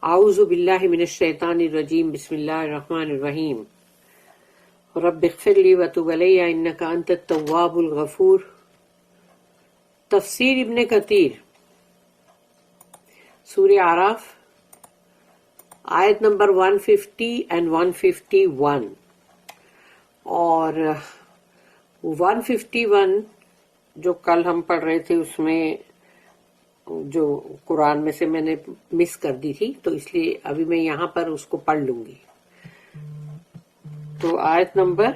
اعوذ باللہ من الشیطان الرجیم بسم اللہ الرحمن الرحیم رب اغفر لی وتب علی انک انت التواب الغفور. تفسیر ابن کثیر سورہ اعراف آیت نمبر 150 and 151 اور 151 جو کل ہم پڑھ رہے تھے اس میں جو قرآن میں سے میں نے مس کر دی تھی تو اس لیے ابھی میں یہاں پر اس کو پڑھ لوں گی. تو آیت نمبر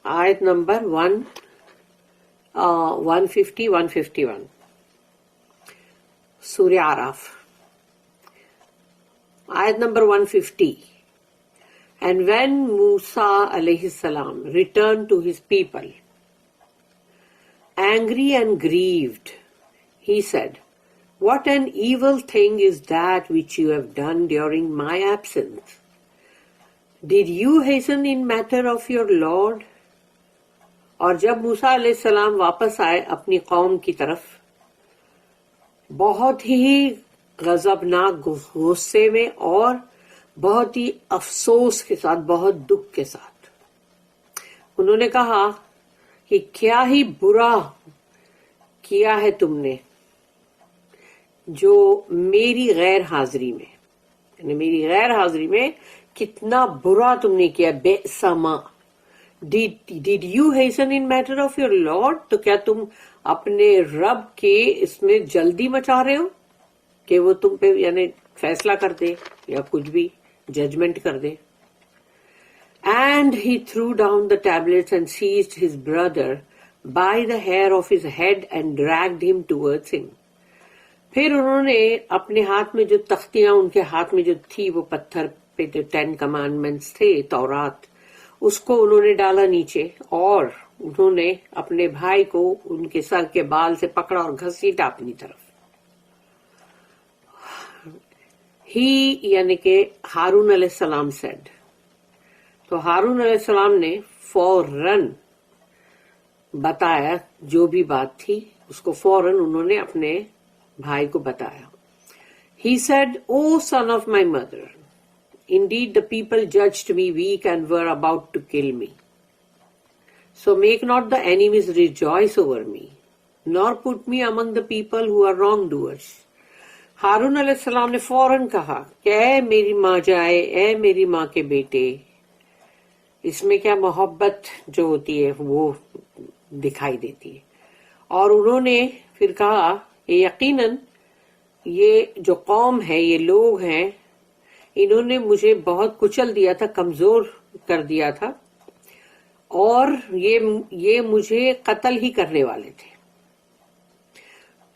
150-151 سورہ اعراف آیت number 150. And when Musa alayhi salam returned to his people, angry and grieved, he said, "What an evil thing is that which you have done during my absence? Did you hasten in matter of your Lord?" اور جب موسیٰ علیہ السلام واپس آئے اپنی قوم کی طرف بہت ہی غضبناک غصے میں اور بہت ہی افسوس کے ساتھ، بہت دکھ کے ساتھ، انہوں نے کہا کہ کیا ہی برا کیا ہے تم نے جو میری غیر حاضری میں، یعنی میری غیر حاضری میں کتنا برا تم نے کیا. بئس ما Did you hasten in matter of your Lord؟ تو کیا تم اپنے رب کے اس میں جلدی مچا رہے ہو کہ وہ تم پہ یعنی فیصلہ کر دے یا کچھ بھی ججمنٹ کر دے. And he threw down the tablets and seized his brother by the hair of his head and dragged him towards him. پھر انہوں نے اپنے ہاتھ میں جو تختیاں ان کے ہاتھ میں جو تھی وہ پتھر پہ جو 10 commandments تھے تورات، اس کو انہوں نے ڈالا نیچے اور انہوں نے اپنے بھائی کو ان کے سر کے بال سے پکڑا اور گھسیٹا اپنی طرف. ہی یعنی کہ ہارون علیہ السلام said، تو ہارون علیہ السلام نے فوراً بتایا جو بھی بات تھی اس کو فوراً انہوں نے اپنے بھائی کو بتایا. He said, "O son of my mother, indeed the people judged me weak and were about to kill me. So make not the enemies rejoice over me, nor put me among the people who are wrongdoers." Haroon علیہ السلام نے فوراً کہا کہ اے میری ماں جائے، اے میری ماں کے بیٹے. اس میں کیا محبت جو ہوتی ہے وہ دکھائی دیتی ہے. اور انہوں نے پھر کہا کہ یقیناً یہ جو قوم ہے، یہ لوگ ہیں، انہوں نے مجھے بہت کچل دیا تھا، کمزور کر دیا تھا اور یہ مجھے قتل ہی کرنے والے تھے.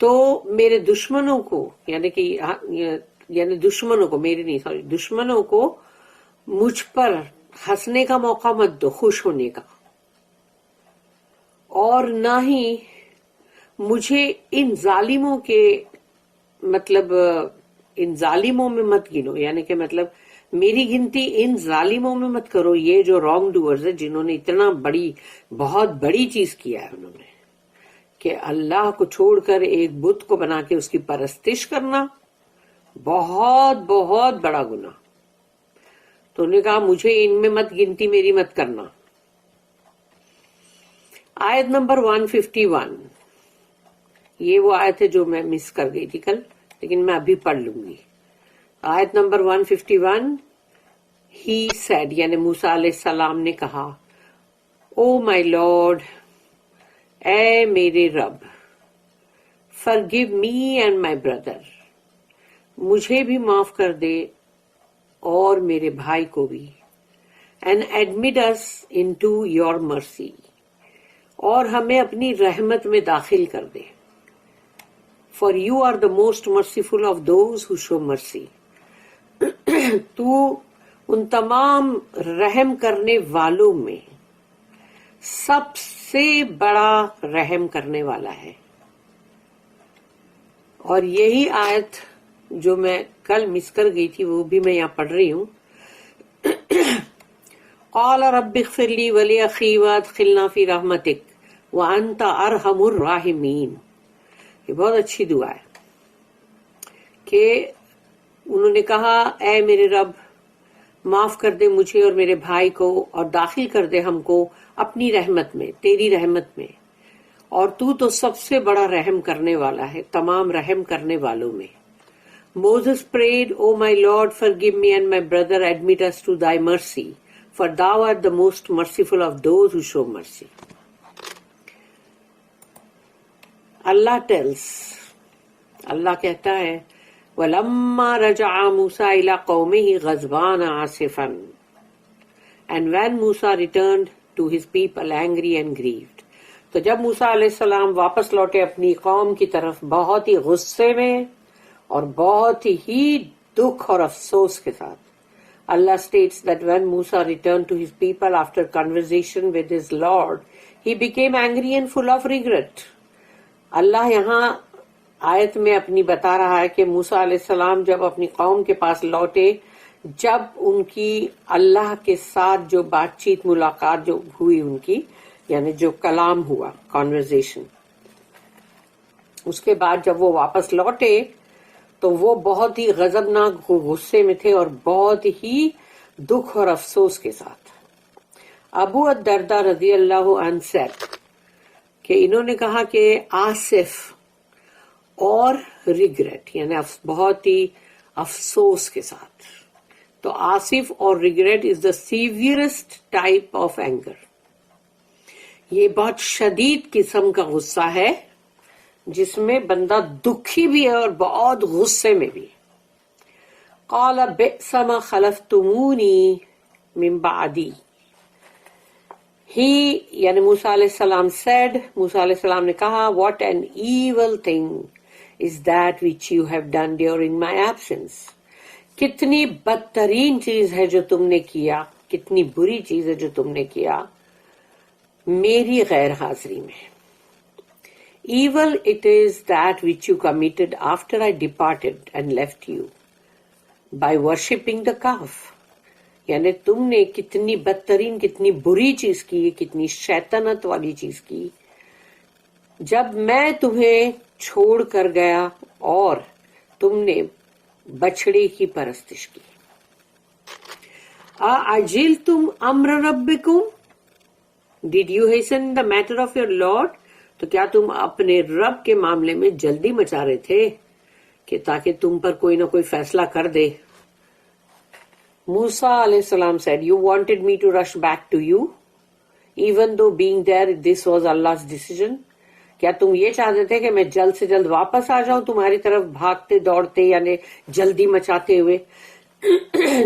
تو میرے دشمنوں کو یعنی دشمنوں کو، میرے نہیں سوری، دشمنوں کو مجھ پر ہنسنے کا موقع مت دو، خوش ہونے کا، اور نہ ہی مجھے ان ظالموں کے مطلب ان ظالموں میں مت گنو، یعنی کہ مطلب میری گنتی ان ظالموں میں مت کرو، یہ جو رانگ ڈوئرز ہے جنہوں نے اتنا بہت بڑی چیز کیا ہے، انہوں نے کہ اللہ کو چھوڑ کر ایک بت کو بنا کے اس کی پرستش کرنا بہت بہت بڑا گناہ. تو انہوں نے کہا مجھے ان میں مت گنتی، میری مت کرنا. آیت نمبر 151 یہ وہ آیت ہے جو میں مس کر گئی تھی کل، لیکن میں ابھی پڑھ لوں گی. آیت نمبر 151. He said یعنی موسیٰ علیہ السلام نے کہا، او مائی لارڈ، اے میرے رب، forgive me and my brother، مجھے بھی معاف کر دے اور میرے بھائی کو بھی. and admit us into your mercy، اور ہمیں اپنی رحمت میں داخل کر دے. for you are the most merciful of those who show mercy، تو ان تمام رحم کرنے والوں میں سب سے بڑا رحم کرنے والا ہے. اور یہی آیت جو میں کل مس کر گئی تھی وہ بھی میں یہاں پڑھ رہی ہوں. قال رب اغفر لی ولاخی وادخلنا فی رحمتک وانت ارحم الراحمین. یہ بہت اچھی دعا ہے کہ انہوں نے کہا اے میرے رب معاف کر دے مجھے اور میرے بھائی کو اور داخل کر دے ہم کو اپنی رحمت میں، تیری رحمت میں، اور تو سب سے بڑا رحم کرنے والا ہے تمام رحم کرنے والوں میں. Moses prayed, O my Lord, forgive me and my brother, admit us to thy mercy, for thou art the most merciful of those who show mercy. Allah tells, اللہ کہتا ہے وَلَمَّا رَجَعَ مُوسَى إِلَىٰ قَوْمِهِ غَضْبَانَ آسِفًا. And when Musa returned to his people angry and grieved. تو جب موسیٰ علیہ السلام واپس لوٹے اپنی قوم کی طرف بہت ہی غصے میں اور بہت ہی دکھ اور افسوس کے ساتھ. Allah states that when Musa returned to his people after conversation with his Lord, he became angry and full of regret. اللہ یہاں آیت میں اپنی بتا رہا ہے کہ موسیٰ علیہ السلام جب اپنی قوم کے پاس لوٹے، جب ان کی اللہ کے ساتھ جو بات چیت ملاقات جو ہوئی ان کی، یعنی جو کلام ہوا کانورزیشن، اس کے بعد جب وہ واپس لوٹے تو وہ بہت ہی غضبناک غصے میں تھے اور بہت ہی دکھ اور افسوس کے ساتھ. ابو الدرداء رضی اللہ عنہ said کہ انہوں نے کہا کہ آصف اور ریگریٹ یعنی بہت ہی افسوس کے ساتھ. تو آصف اور regret is the سیویئرسٹ type of anger. یہ بہت شدید قسم کا غصہ ہے جس میں بندہ دکھی بھی ہے اور بہت غصے میں بھی. قال بئس ما خلفتمونی من بعدی. یعنی موسیٰ علیہ السلام said, موسیٰ علیہ السلام نے کہا what an evil thing is that which you have done during my absence. کتنی بدترین چیز ہے جو تم نے کیا، کتنی بری چیز ہے جو تم نے کیا میری غیر حاضری میں. Evil it is that which you committed after I departed and left you by worshipping the calf. یعنی تم نے کتنی بدترین کتنی بری چیز کی، کتنی شیطنت والی چیز کی جب میں تمہیں چھوڑ کر گیا اور تم نے بچڑے کی پرستش کی. اَعَجِلْتُمْ أَمْرَ رَبِّكُمْ. Did you hasten the matter of your Lord? تو کیا تم اپنے رب کے معاملے میں جلدی مچا رہے تھے کہ تاکہ تم پر کوئی نہ کوئی فیصلہ کر دے. موسیٰ علیہ السلام said, you wanted me to rush back to you, even though being there this was Allah's decision. کیا تم یہ چاہتے تھے کہ میں جلد سے جلد واپس آ جاؤں تمہاری طرف بھاگتے دوڑتے یعنی جلدی مچاتے ہوئے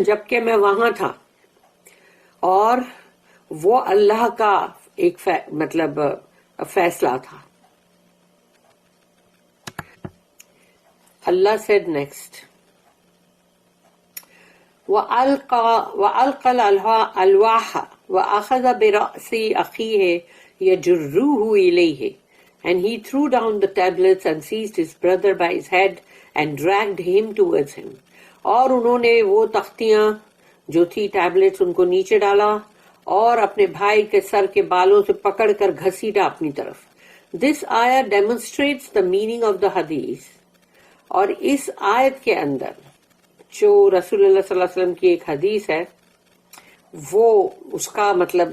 جبکہ میں وہاں تھا اور وہ اللہ کا ایک مطلب فیصلہ تھا. اللہ said next, وَأَلْقَى الْأَلْوَاحَ وَأَخَذَ بِرَأْسِ أَخِيهِ يَجُرُّهُ إِلَيْهِ. And he threw down the tablets and seized his brother by his head and dragged him towards him. اور انہوں نے وہ تختیاں جو تھی ٹیبلٹس ان کو نیچے ڈالا اور اپنے بھائی کے سر کے بالوں سے پکڑ کر گھسیٹا اپنی طرف. This ayah demonstrates the meaning of the hadith. اور اس آیت کے اندر جو رسول اللہ صلی اللہ علیہ وسلم کی ایک حدیث ہے وہ اس کا مطلب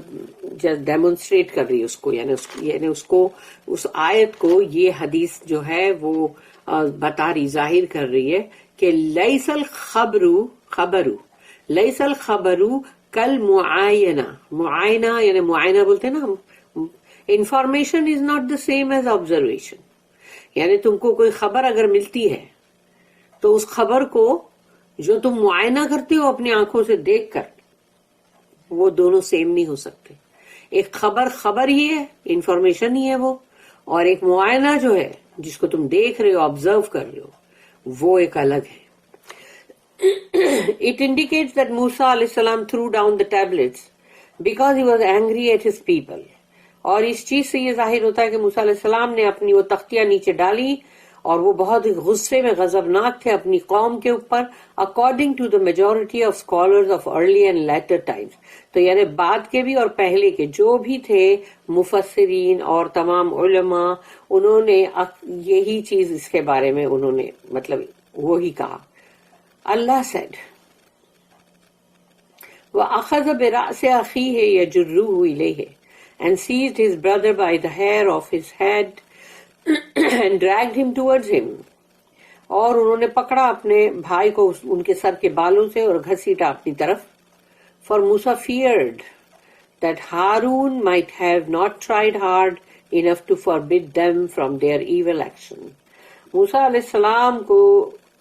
ڈیمونسٹریٹ کر رہی ہے اس کو یعنی اس کو اس آیت کو یہ حدیث جو ہے وہ بتا رہی ظاہر کر رہی ہے کہ لیس الخبر کل معائنہ یعنی معائنہ بولتے ہیں نا ہم، information is not the same as observation. یعنی تم کو کوئی خبر اگر ملتی ہے تو اس خبر کو جو تم معائنہ کرتے ہو اپنی آنکھوں سے دیکھ کر وہ دونوں سیم نہیں ہو سکتے. ایک خبر ہی ہے، انفارمیشن ہی ہے وہ، اور ایک معائنہ جو ہے جس کو تم دیکھ رہے ہو آبزرو کر رہے ہو وہ ایک الگ ہے. It indicates that Musa alayhi salam threw down the tablets because he was angry at his people. اور اس چیز سے یہ ظاہر ہوتا ہے کہ موسیٰ علیہ السلام نے اپنی وہ تختیاں نیچے ڈالی اور وہ بہت غصے میں غضبناک تھے اپنی قوم کے اوپر. According to the majority of scholars of early and later times. تو یعنی بعد کے بھی اور پہلے کے جو بھی تھے مفسرین اور تمام علماء انہوں نے یہی چیز اس کے بارے میں انہوں نے مطلب وہی کہا. اللہ said وَأَخَذَ بِرَأْسِ أَخِيهِ يَجُرُّهُ إِلَيْهِ and seized his brother by the hair of his head and dragged him towards him. اور انہوں نے پکڑا اپنے بھائی کو ان کے سر کے بالوں سے اور گھسیٹا اپنی طرف. For Musa feared that Harun might have not tried hard enough to forbid them from their evil action. موسیٰ علیہ السلام کو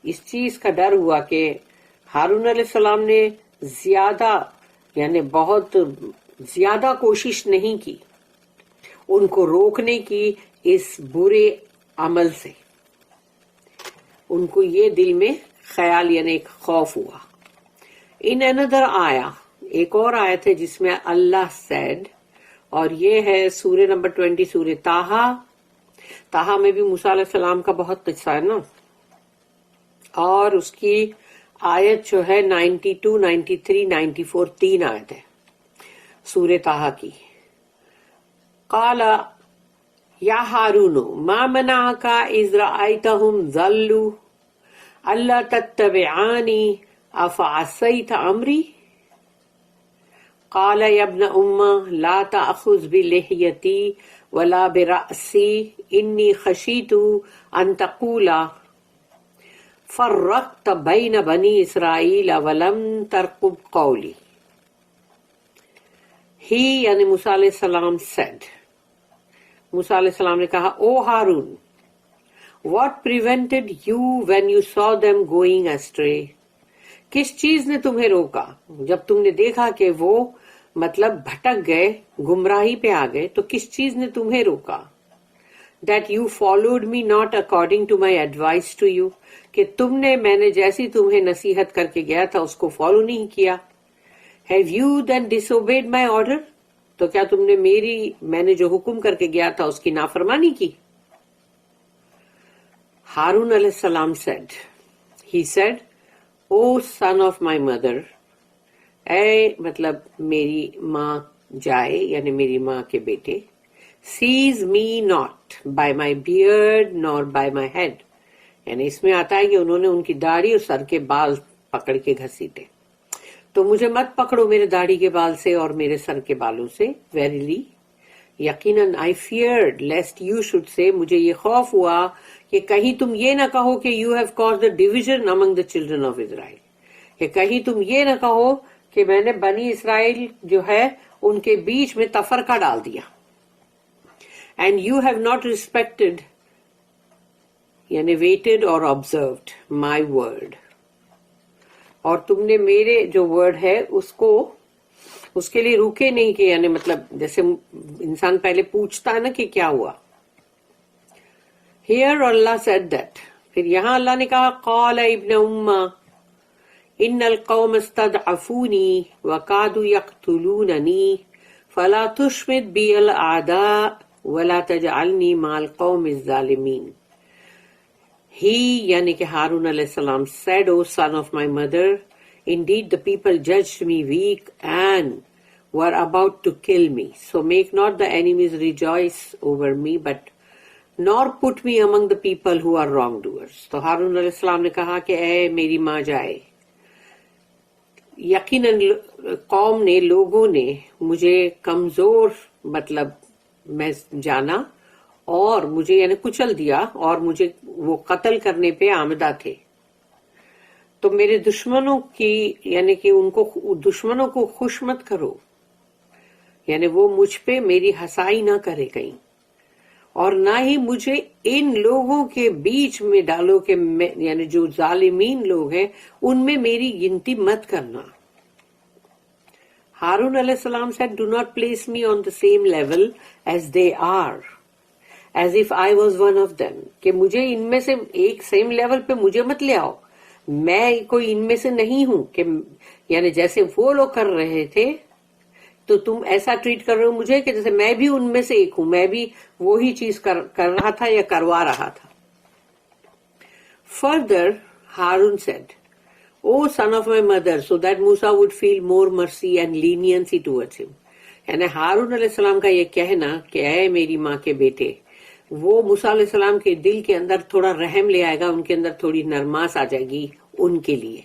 اس چیز کا ڈر ہوا کہ ہارون علیہ السلام نے زیادہ یعنی بہت زیادہ کوشش نہیں کی ان کو روکنے کی اس برے عمل سے. ان کو یہ دل میں خیال یعنی ایک خوف ہوا. ان another آیا ایک اور آیت ہے جس میں اللہ said اور یہ ہے سورہ نمبر 20 سورہ طٰہٰ میں بھی موسیٰ علیہ السلام کا بہت قصہ ہے نا, اور اس کی آیت جو ہے 92, 93, 94 تین آیت ہے سورہ طٰہٰ کی. قال یا ہارون ما منعک اذ رأیتہم ضلوا الا تتبعانی افعصیت امری قال یا ابن ام لا تأخذ بلحیتی ولا برأسی انی خشیت ان تقول فرقت بین بنی اسرائیل ولم ترقب قولی. ہی یعنی موسیٰ علیہ السلام said, موسیٰ علیہ السلام نے کہا, او Haroon what prevented you when you saw them going astray. کس چیز نے تمہیں روکا جب تم نے دیکھا کہ وہ مطلب بھٹک گئے, گمراہی پہ آ گئے, تو کس چیز نے تمہیں روکا. that you followed me not according to my advice to you, کہ تم نے میں نے جیسی تمہیں نصیحت کر کے گیا تھا اس کو فالو نہیں کیا. have you then disobeyed my order, تو کیا تم نے میں نے جو حکم کر کے گیا تھا اس کی نافرمانی کی. ہارون علیہ السلام he said, O son of my mother, اے مطلب میری ماں جائے یعنی میری ماں کے بیٹے, seize me not by my beard nor by my head, یعنی اس میں آتا ہے کہ انہوں نے ان کی داڑھی اور سر کے بال پکڑ کے گھسیٹے, تو مجھے مت پکڑو میرے داڑھی کے بال سے اور میرے سر کے بالوں سے. Verily, یقیناً I feared lest you should say, مجھے یہ خوف ہوا کہ کہیں تم یہ نہ کہو کہ you have caused a division among the children of Israel, کہ کہیں تم یہ نہ کہو کہ میں نے بنی اسرائیل جو ہے ان کے بیچ میں تفرقہ ڈال دیا. And you have not respected یعنی waited or observed my word, اور تم نے میرے جو ورڈ ہے اس کے لیے روکے نہیں کہ یعنی مطلب جیسے انسان پہلے پوچھتا ہے نا کہ کیا ہوا. Here Allah said that, پھر یہاں اللہ نے کہا قال ابن ام ان القوم استضعفونی وقادوا یقتلوننی فلا تشمت بی الاعداء ولا تجعلنی مع القوم الظالمین. He یعنی کہ ہارون علیہ السلام said, O son of my mother, indeed the people judged me weak and were about to kill me. So make not the enemies rejoice over me, but nor put me among the people who are wrongdoers. تو ہارون علیہ السلام نے کہا کہ اے میری ماں جائے, یقیناً قوم نے لوگوں نے مجھے کمزور مطلب میں جانا اور مجھے یعنی کچل دیا اور مجھے وہ قتل کرنے پہ آمدہ تھے. تو میرے دشمنوں کی یعنی کہ ان کو دشمنوں کو خوش مت کرو, یعنی وہ مجھ پہ میری ہنسائی نہ کرے کہیں, اور نہ ہی مجھے ان لوگوں کے بیچ میں ڈالو کہ یعنی جو ظالمین لوگ ہیں ان میں میری گنتی مت کرنا. ہارون علیہ السلام said, do not place me on the same level as they are, as if I was one of them, کہ مجھے ان میں سے ایک سیم لیول پہ مجھے مت لے آؤ, میں کوئی ان میں سے نہیں ہوں کہ یعنی جیسے وہ لوگ کر رہے تھے تو تم ایسا ٹریٹ کر رہے ہو مجھے کہ جیسے میں بھی ان میں سے ایک ہوں, میں بھی وہی چیز کر رہا تھا یا کروا رہا تھا. Further, Harun said, O son of my mother, so that Musa would feel more mercy and leniency towards him. یعنی ہارون علیہ السلام کا یہ کہنا کہ اے میری ماں کے بیٹے, وہ موسیٰ علیہ السلام کے دل کے اندر تھوڑا رحم لے آئے گا, ان کے اندر تھوڑی نرماس آ جائے گی ان کے لیے.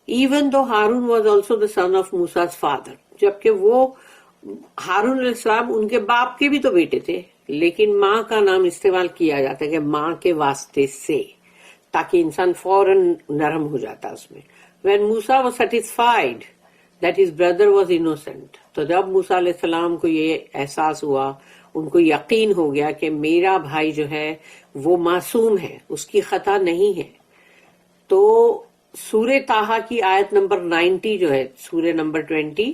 Even though Haroon was also the son of موسیٰ's فادر, جبکہ وہ ہارون علیہ السلام ان کے باپ کے بھی تو بیٹے تھے, لیکن ماں کا نام استعمال کیا جاتا ہے کہ ماں کے واسطے سے, تاکہ انسان فوراً نرم ہو جاتا اس میں. When Musa was satisfied that his brother was innocent, تو جب موسیٰ علیہ السلام کو یہ احساس ہوا, ان کو یقین ہو گیا کہ میرا بھائی جو ہے وہ معصوم ہے, اس کی خطا نہیں ہے, تو سورہ طٰہٰ کی آیت نمبر 90 جو ہے, سورہ نمبر 20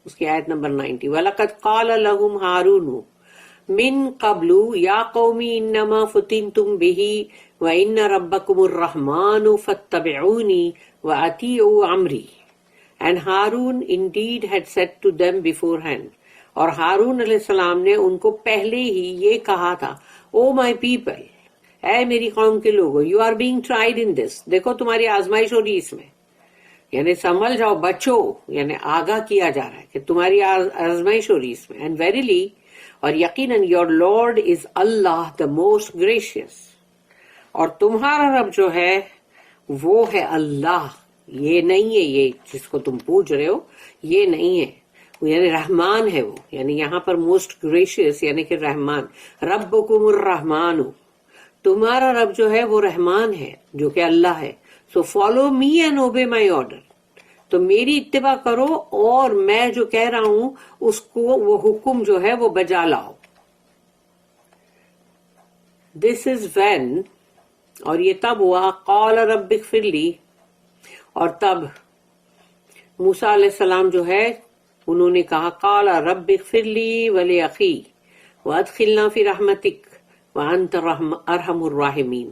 اس کی آیت نمبر 90, وَلَقَدْ قَالَ لَهُمْ هَارُونُ مِن قَبْلُ يَا قَوْمِ إِنَّمَا فُتِنْتُمْ بِهِ وَإِنَّ رَبَّكُمُ الرَّحْمَنُ فَاتَّبِعُونِي وَأَطِيعُوا أَمْرِي. And Harun indeed had said to them beforehand, اور ہارون علیہ السلام نے ان کو پہلے ہی یہ کہا تھا, او مائی پیپل, اے میری قوم کے لوگوں, یو آر بینگ ٹرائیڈ ان دس, دیکھو تمہاری آزمائش ہو رہی اس میں, یعنی سنبھل جاؤ, بچو, یعنی آگاہ کیا جا رہا ہے کہ تمہاری آزمائش ہو رہی اس میں. اینڈ ویریلی, اور یقیناً, your lord is Allah the most gracious, اور تمہارا رب جو ہے وہ ہے اللہ, یہ نہیں ہے یہ جس کو تم پوچھ رہے ہو, یہ نہیں ہے, یعنی رحمان ہے وہ, یعنی یہاں پر موسٹ گریشیس یعنی کہ رحمان. ربکم الرحمن, تمہارا رب جو ہے وہ رحمان ہے جو کہ اللہ ہے. So follow me and obey my order, تو میری اتباع کرو اور میں جو کہہ رہا ہوں اس کو, وہ حکم جو ہے وہ بجا لاؤ. دس از وین, اور یہ تب ہوا, قال رب اغفر لی, اور تب موسیٰ علیہ السلام جو ہے انہوں نے کہا, قال رب اغفر لی ولی وادخلنا فی رحمتک وانت ارحم الراحمین.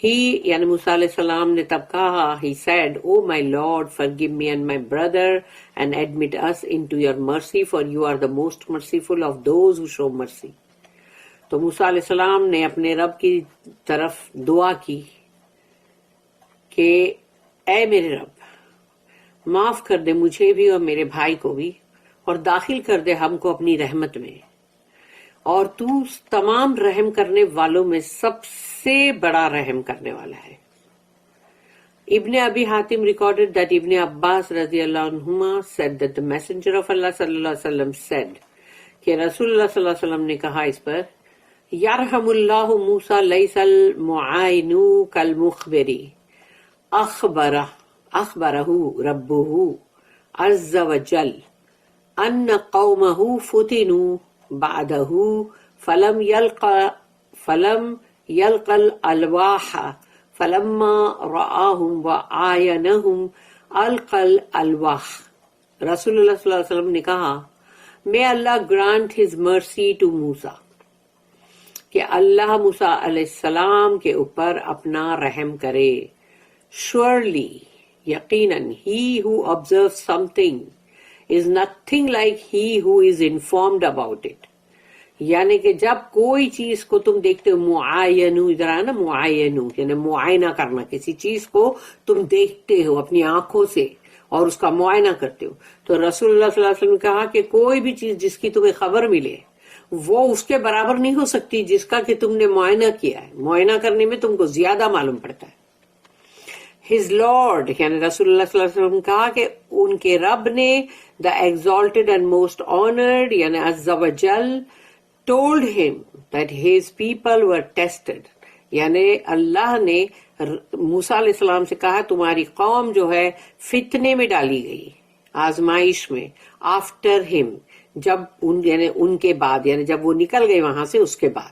ہی یعنی موسیٰ علیہ السلام نے تب کہا, he said, oh my Lord, forgive me and my brother and admit us into your mercy, for you are the most merciful of those who show mercy. تو موسیٰ علیہ السلام نے اپنے رب کی طرف دعا کی کہ اے میرے رب, معاف کر دے مجھے بھی اور میرے بھائی کو بھی, اور داخل کر دے ہم کو اپنی رحمت میں, اور تو تمام رحم کرنے والوں میں سب سے بڑا رحم کرنے والا ہے. ابن ابی حاتم ریکارڈڈ دیٹ ابن عباس رضی اللہ عنہما said that the messenger of Allah صلی اللہ علیہ وسلم said, کہ رسول اللہ صلی اللہ علیہ وسلم نے کہا اس پر, یرحم اللہ موسیٰ لیس المعائن کالمخبری اخبرہ ربہ عز وجل ان قومہ فتنوا بعدہ فلم یلق الالواح فلما رآہم وآینہم القى الالواح. رسول اللہ صلی اللہ علیہ وسلم نے کہا, may Allah grant his mercy to Musa, کہ اللہ موسیٰ علیہ السلام کے اوپر اپنا رحم کرے. Surely, یقیناً, he who observes something is nothing like he who is informed about it. یعنی کہ جب کوئی چیز کو تم دیکھتے ہو, معاینو, ادھر آیا نا معاینو, یعنی معائنہ کرنا, کسی چیز کو تم دیکھتے ہو اپنی آنکھوں سے اور اس کا معائنہ کرتے ہو, تو رسول اللہ صلی اللہ علیہ وسلم نے کہا کہ کوئی بھی چیز جس کی تمہیں خبر ملے وہ اس کے برابر نہیں ہو سکتی جس کا کہ تم نے معائنہ کیا ہے. معائنہ کرنے میں تم کو زیادہ معلوم پڑتا ہے. His Lord, یعنی رسول اللہ صلی اللہ علیہ وسلم نے کہا کہ ان کے رب نے, the exalted and most honored, یعنی عز وجل, told him that his people were tested. یعنی اللہ نے موسیٰ علیہ السلام سے کہا تمہاری قوم جو ہے فتنے میں ڈالی گئی, آزمائش میں, after him, جب یعنی ان کے بعد, یعنی جب وہ نکل گئے وہاں سے اس کے بعد.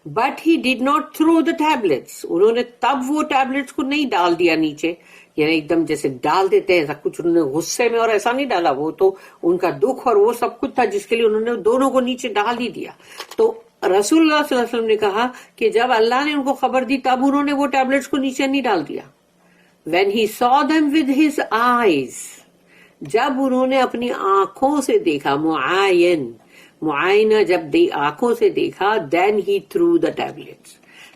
But he did not throw the tablets. انہوں نے تب وہ ٹیبلٹس کو نہیں ڈال دیا نیچے, یعنی ایک دم جیسے ڈال دیتے ہیں ایسا کچھ, انہوں نے غصے میں اور ایسا نہیں ڈالا, وہ تو ان کا دکھ اور وہ سب کچھ تھا جس کے لیے انہوں نے دونوں کو نیچے ڈال ہی دیا. تو رسول اللہ صلی اللہ علیہ وسلم نے کہا کہ جب اللہ نے ان کو خبر دی تب انہوں نے وہ ٹیبلٹس کو نیچے نہیں ڈال دیا. When he saw them with his eyes, جب انہوں نے اپنی آنکھوں سے دیکھا, معائنہ جب آنکھوں سے دیکھا, then he threw the tablets,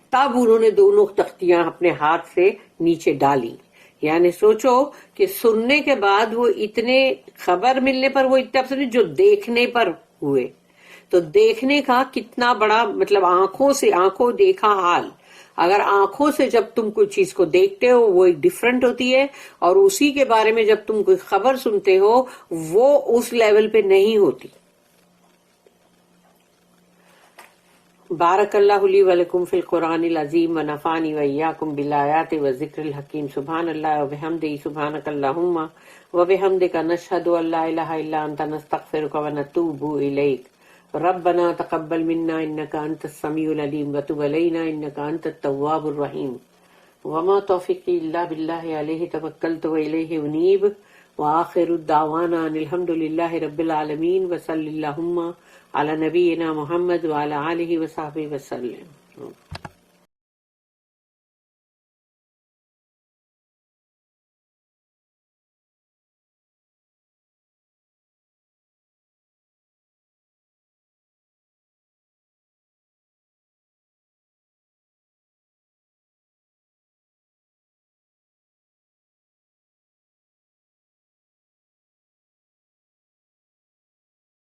تب انہوں نے دونوں تختیاں اپنے ہاتھ سے نیچے ڈالی. یعنی سوچو کہ سننے کے بعد وہ اتنے, خبر ملنے پر وہ اتنے افسر جو دیکھنے پر ہوئے, تو دیکھنے کا کتنا بڑا مطلب آنکھوں سے آنکھوں دیکھا حال. اگر آنکھوں سے جب تم کوئی چیز کو دیکھتے ہو وہ ایک ڈفرنٹ ہوتی ہے، اور اسی کے بارے میں جب تم کوئی خبر سنتے ہو وہ اس لیول پہ نہیں ہوتی. بارک اللہ لی ولکم فی القرآن العظیم ونفعنی وإیاکم بالآیات والذکر الحکیم. سبحان اللہ وبحمدہ، سبحانک اللہم وبحمدک، نشہد ان لا الہ الا انت، نستغفرک ونتوب الیک. ربنا تقبل منا انک انت السمیع العلیم وتب علینا انک انت التواب الرحیم. وما توفیقی الا باللہ علیہ توکلت والیہ انیب. وآخر الدعوانا ان الحمد للہ رب العالمین وصلی اللہم علی نبینا محمد وعلی آلہ وصحبہ وسلم.